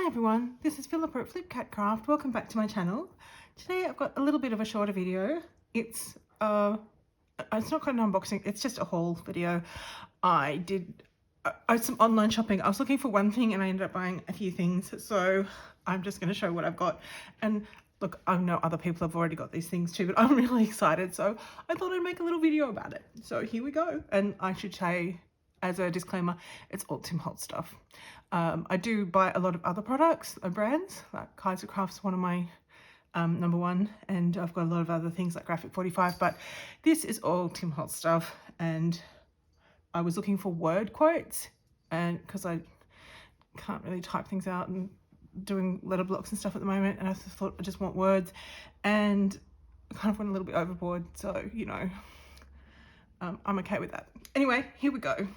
everyone, this is Philippa at Flipcat Craft. Welcome back to my channel. Today I've got a little bit of a shorter video. It's not quite an unboxing, it's just a haul video. I did some online shopping. I was looking for one thing and I ended up buying a few things, so I'm just going to show what I've got. And look, I know other people have already got these things too, but I'm really excited, so I thought I'd make a little video about it. So here we go. And I should say, as a disclaimer, it's all Tim Holtz stuff. I do buy a lot of other products and brands, like Kaiser Craft's one of my number one, and I've got a lot of other things like Graphic 45, but this is all Tim Holtz stuff. And I was looking for word quotes, and because I can't really type things out and doing letter blocks and stuff at the moment, and I thought I just want words, and I kind of went a little bit overboard, so you know, I'm okay with that. Anyway, here we go.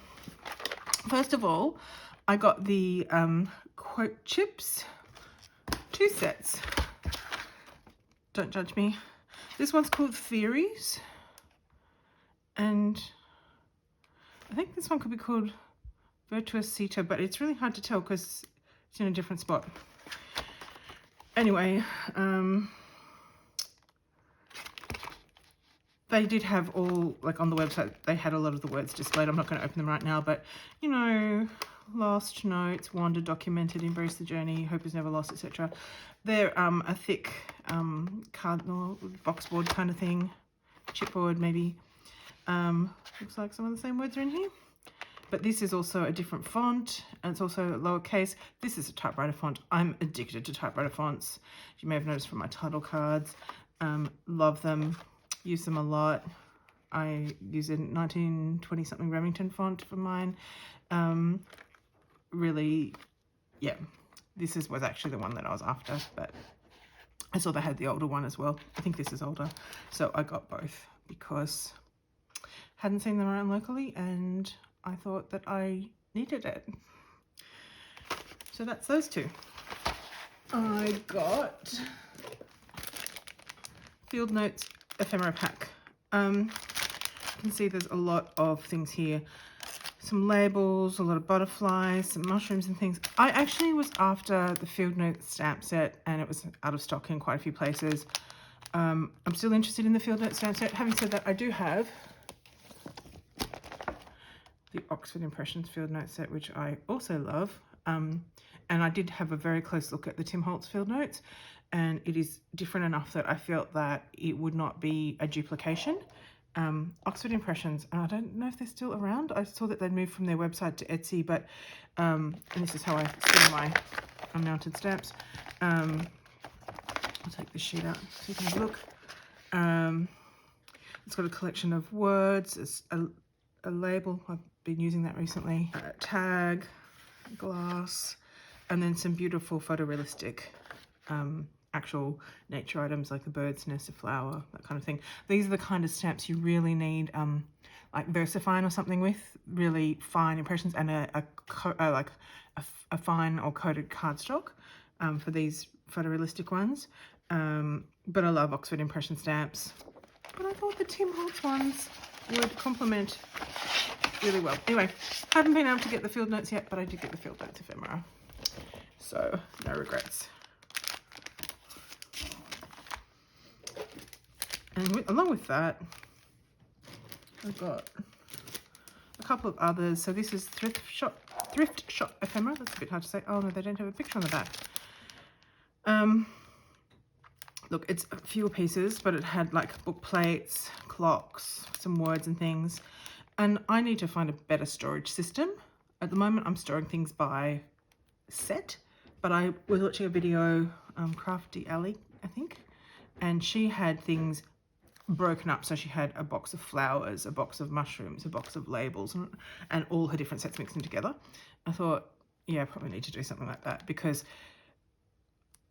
First of all, I got the quote chips, 2 sets. Don't judge me. This one's called Theories, and I think this one could be called Virtuosito, but it's really hard to tell because it's in a different spot. Anyway, they did have all, like on the website, they had a lot of the words displayed. I'm not going to open them right now, but you know, lost notes, wander, documented, embrace the journey, hope is never lost, etc. They're a thick cardinal boxboard kind of thing, chipboard maybe. Looks like some of the same words are in here. But this is also a different font, and it's also lowercase. This is a typewriter font. I'm addicted to typewriter fonts. You may have noticed from my title cards. Love them, use them a lot. I use a 1920 something Remington font for mine. Really, yeah, this was actually the one that I was after, but I saw they had the older one as well. I think this is older, so I got both because I hadn't seen them around locally and I thought that I needed it. So that's those two. I got Field Notes Ephemera Pack. You can see there's a lot of things here. Some labels, a lot of butterflies, some mushrooms and things. I actually was after the Field Notes stamp set and it was out of stock in quite a few places. I'm still interested in the Field Notes stamp set. Having said that, I do have the Oxford Impressions Field Notes set, which I also love. And I did have a very close look at the Tim Holtz Field Notes, and it is different enough that I felt that it would not be a duplication. Oxford Impressions, and I don't know if they're still around. I saw that they'd moved from their website to Etsy, but and this is how I store my unmounted stamps. I'll take this sheet out so you can have a look. It's got a collection of words, it's a label, I've been using that recently, a tag, glass, and then some beautiful photorealistic actual nature items like the bird's nest, a flower, that kind of thing. These are the kind of stamps you really need like VersaFine or something with, really fine impressions, and a fine or coated cardstock for these photorealistic ones. But I love Oxford Impression stamps, but I thought the Tim Holtz ones would complement really well. Anyway, haven't been able to get the Field Notes yet, but I did get the Field Notes Ephemera, so no regrets. And along with that, I've got a couple of others. So this is Thrift Shop Ephemera. That's a bit hard to say. Oh no, they don't have a picture on the back. Look, it's fewer pieces, but it had like book plates, clocks, some words and things. And I need to find a better storage system. At the moment, I'm storing things by set, but I was watching a video, Crafty Alley, I think, and she had things broken up. So she had a box of flowers, a box of mushrooms, a box of labels, and all her different sets mixed in together. I thought, yeah, I probably need to do something like that, because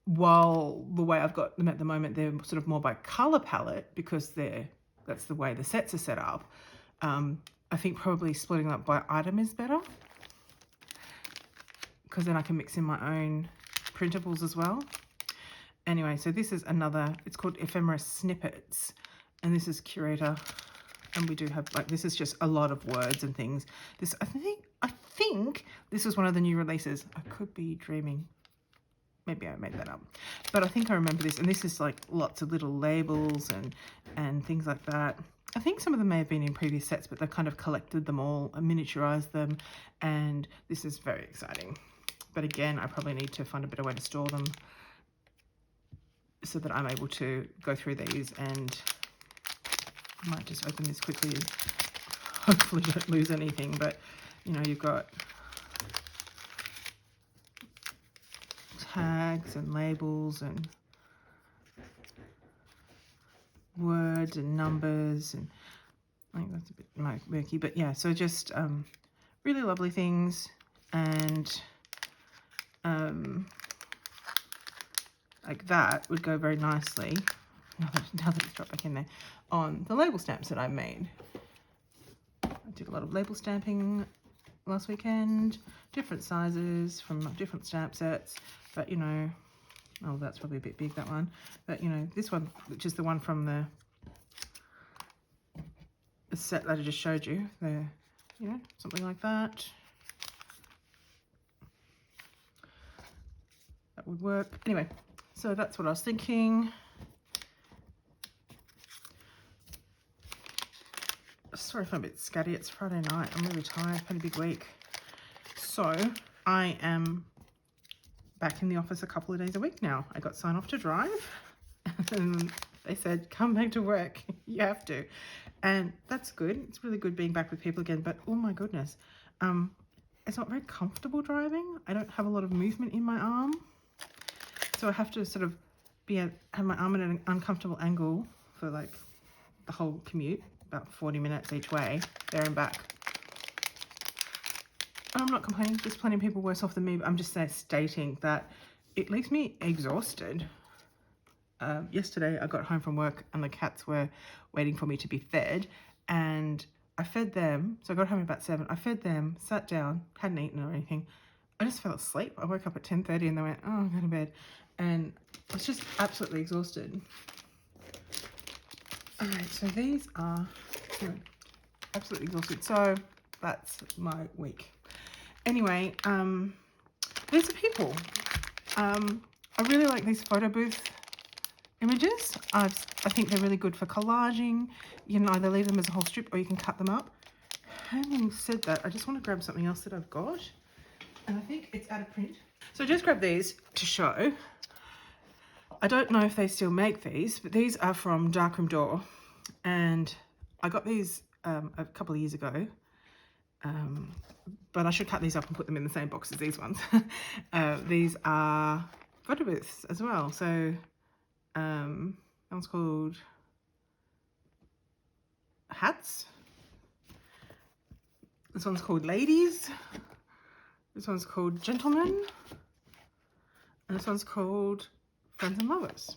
while the way I've got them at the moment, they're sort of more by color palette because that's the way the sets are set up. I think probably splitting them up by item is better, because then I can mix in my own printables as well. Anyway, so this is another, it's called Ephemera Snippets, and this is Curator, and we do have, like, this is just a lot of words and things. This, I think this was one of the new releases. I could be dreaming. maybe I made that up. But I think I remember this, and this is like lots of little labels and things like that. I think some of them may have been in previous sets, but they've kind of collected them all and miniaturized them, and this is very exciting. But again, I probably need to find a better way to store them so that I'm able to go through these, and I might just open this quickly and hopefully don't lose anything. But you know, you've got tags and labels and words and numbers, and I think that's a bit murky, but yeah, so just really lovely things, and like that would go very nicely, now that it's dropped back in there, on the label stamps that I made. I did a lot of label stamping last weekend, different sizes from different stamp sets, but you know, oh, that's probably a bit big, that one, but you know, this one, which is the one from the set that I just showed you there, you know, something like that. That would work. Anyway, so that's what I was thinking. Sorry if I'm a bit scatty, it's Friday night, I'm really tired, I've had a big week. So I am back in the office a couple of days a week now. I got signed off to drive, and they said, come back to work, you have to. And that's good, it's really good being back with people again, but oh my goodness, it's not very comfortable driving. I don't have a lot of movement in my arm, so I have to sort of have my arm at an uncomfortable angle for like the whole commute, about 40 minutes each way, there and back. And I'm not complaining, there's plenty of people worse off than me, but I'm just stating that it leaves me exhausted. Yesterday I got home from work and the cats were waiting for me to be fed, and I fed them, so I got home about 7, I fed them, sat down, hadn't eaten or anything, I just fell asleep. I woke up at 10:30 and they went, oh, I'm going to bed, and I was just absolutely exhausted. Alright, so these are absolutely exhausted, so that's my week. Anyway, these are people. I really like these photo booth images. I think they're really good for collaging. You can either leave them as a whole strip or you can cut them up. Having said that, I just want to grab something else that I've got, and I think it's out of print. So I just grabbed these to show. I don't know if they still make these, but these are from Darkroom Door, and I got these a couple of years ago, but I should cut these up and put them in the same box as these ones. These are photo booths as well. So that one's called Hats. This one's called Ladies. This one's called Gentlemen. And this one's called Friends and Lovers.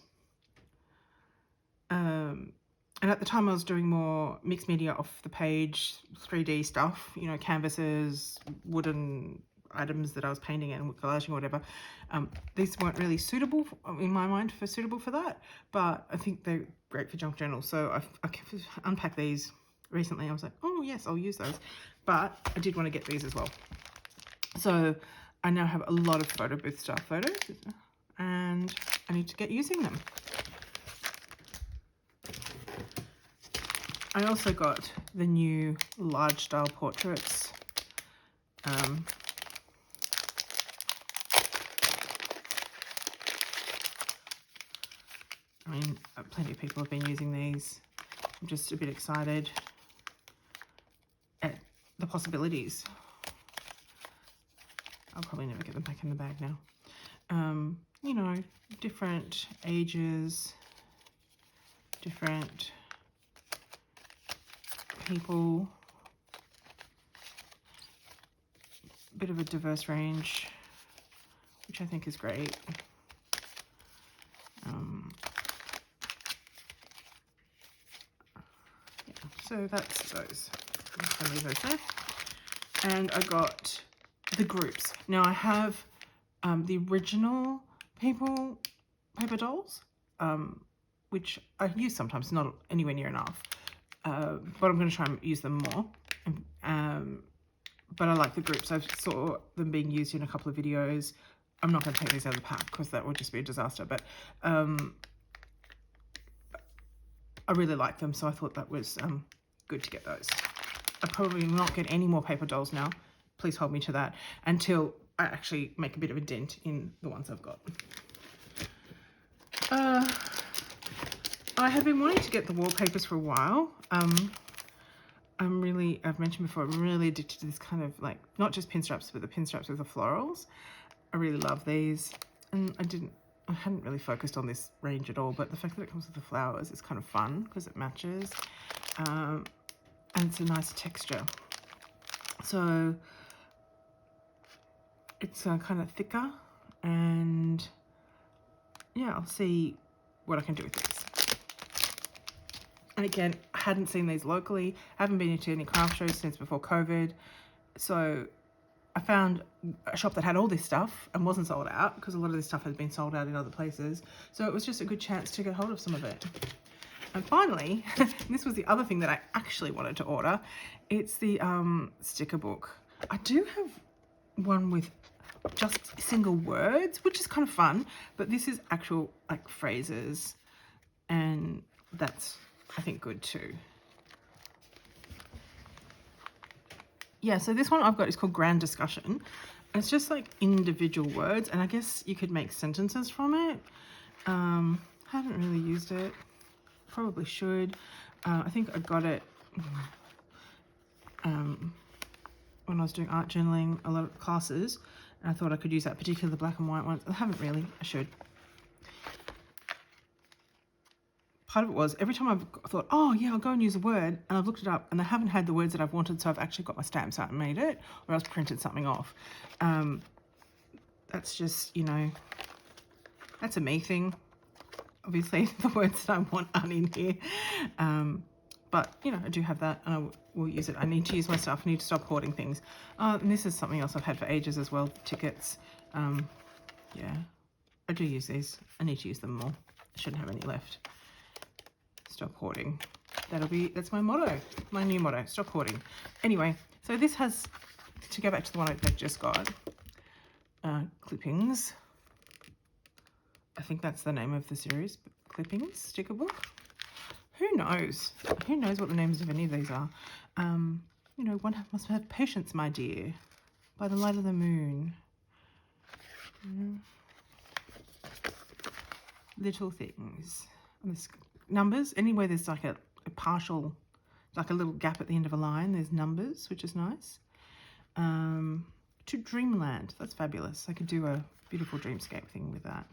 And at the time I was doing more mixed media off the page, 3D stuff, you know, canvases, wooden items that I was painting and collaging or whatever. These weren't really suitable, in my mind, suitable for that, but I think they're great for junk journals. So I unpacked these recently. I was like, oh yes, I'll use those. But I did want to get these as well. So I now have a lot of photo booth style photos, and I need to get using them. I also got the new large style portraits. I mean, plenty of people have been using these. I'm just a bit excited at the possibilities. I'll probably never get them back in the bag now. You know, different ages, different people, a bit of a diverse range, which I think is great. Yeah, so that's those. I'm just gonna leave those there. And I got the groups. Now I have the original paper dolls, which I use sometimes, not anywhere near enough. But I'm going to try and use them more. But I like the groups. I saw them being used in a couple of videos. I'm not going to take these out of the pack because that would just be a disaster, but I really like them, so I thought that was good to get those. I probably will not get any more paper dolls now. Please hold me to that until I actually make a bit of a dent in the ones I've got. I have been wanting to get the wallpapers for a while. I've mentioned before, I'm really addicted to this kind of like, not just pinstripes, but the pinstripes with the florals. I really love these. And I hadn't really focused on this range at all, but the fact that it comes with the flowers is kind of fun because it matches. And it's a nice texture. So it's kind of thicker, and yeah, I'll see what I can do with these. And again, I hadn't seen these locally, haven't been into any craft shows since before COVID. So I found a shop that had all this stuff and wasn't sold out, because a lot of this stuff has been sold out in other places. So it was just a good chance to get hold of some of it. And finally, this was the other thing that I actually wanted to order. It's the sticker book. I do have one with just single words, which is kind of fun, but this is actual like phrases, and that's, I think, good too. Yeah, so this one I've got is called Grand Discussion. It's just like individual words, and I guess you could make sentences from it. Haven't really used it. Probably should. I think I got it when I was doing art journaling, a lot of classes, and I thought I could use that, particularly the black and white ones. I haven't really. I should. Part of it was every time I've thought, oh yeah, I'll go and use a word, and I've looked it up and they haven't had the words that I've wanted, so I've actually got my stamps out and made it, or else printed something off. That's just, you know, that's a me thing. Obviously the words that I want aren't in here, but you know, I do have that and I will use it. I need to use my stuff. I need to stop hoarding things. And this is something else I've had for ages as well, tickets. Yeah, I do use these. I need to use them more. I shouldn't have any left. Stop hoarding. That's my motto, my new motto, stop hoarding. Anyway, so this has, to go back to the one I just got, clippings. I think that's the name of the series, clippings, sticker book. Who knows? Who knows what the names of any of these are? You know, one must have patience, my dear, by the light of the moon. Little things. This numbers, anywhere there's like a partial, like a little gap at the end of a line, there's numbers, which is nice. To Dreamland, that's fabulous. I could do a beautiful dreamscape thing with that.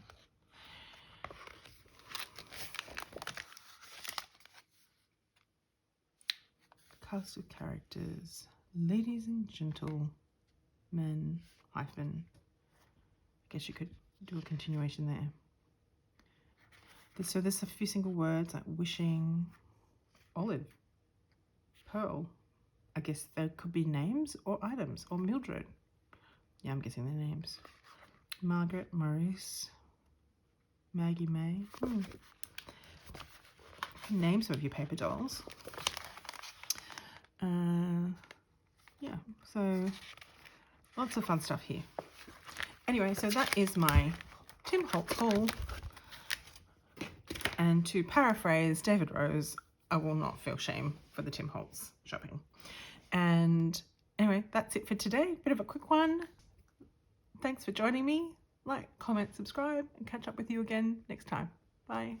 Cast of characters, ladies and gentlemen, hyphen. I guess you could do a continuation there. So there's a few single words like wishing, olive, pearl. I guess there could be names or items, or Mildred. Yeah, I'm guessing they're names. Margaret, Maurice, Maggie May. Name some of your paper dolls. Yeah, so lots of fun stuff here. Anyway, so that is my Tim Holtz haul. And to paraphrase David Rose, I will not feel shame for the Tim Holtz shopping. And anyway, that's it for today. Bit of a quick one. Thanks for joining me. Like, comment, subscribe, and catch up with you again next time. Bye.